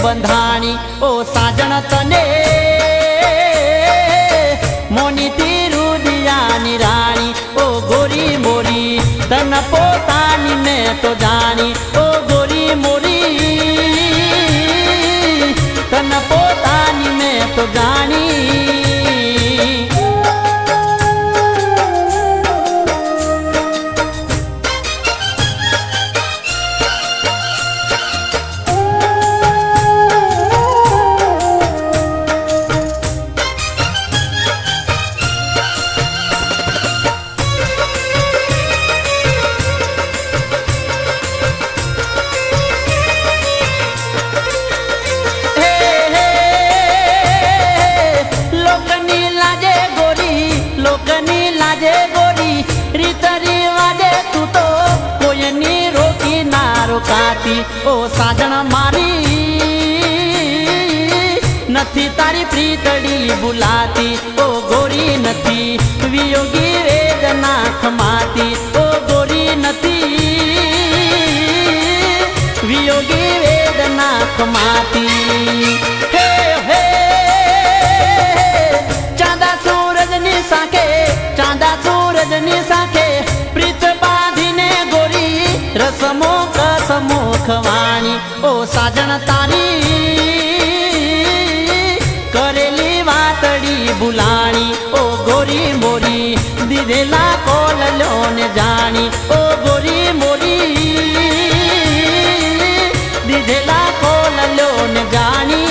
બંધાણી ઓ સાજણ તને મોનીથી રુદિયાની રાણી ઓ ગોરી મોરી તન પોતાની મેં તો જાણી ઓ ગોરી મોરી તન પોતાની મેં તો જાણી ઓ સાજણ મારી નથી તારી પ્રીતડી બુલાતી ઓ ગોરી નથી વિયોગી વેદના ખમાતી ઓ ગોરી નથી વિયોગી વેદના ખમાતી હે હે ચાંદા સૂરજની સાખે ચાંદા સૂરજની સાખે પ્રીત બાંધીને ગોરી રસમો કસમો ખવાણી ઓ સાજણ તારી કરેલી વાતડી બુલાણી ઓ ગોરી મોરી દીધેલા કોલલો ને જાણી ઓ ગોરી મોરી દીધેલા કોલલો ને જાણી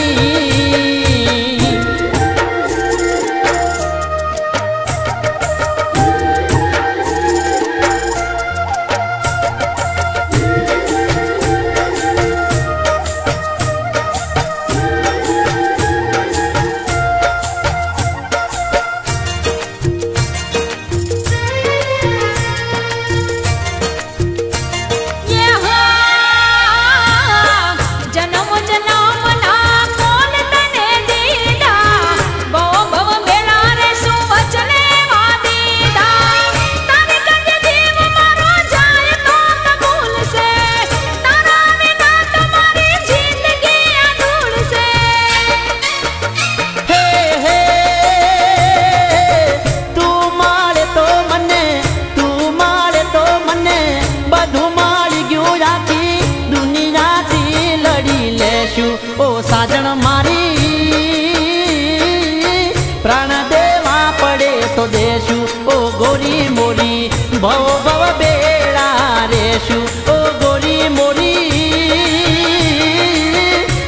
ઓ સાજણ મારી પ્રાણ દેવા પડે તો દેશું ઓ ગોરી મોરી ભવ ભવ બેડા રેશું ઓ ગોરી મોરી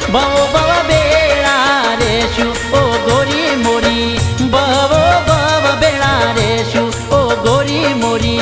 ભવ ભવ બેડા રેશું ઓ ગોરી મોરી ભવ ભવ બેડા રેશું ઓ ગોરી મોરી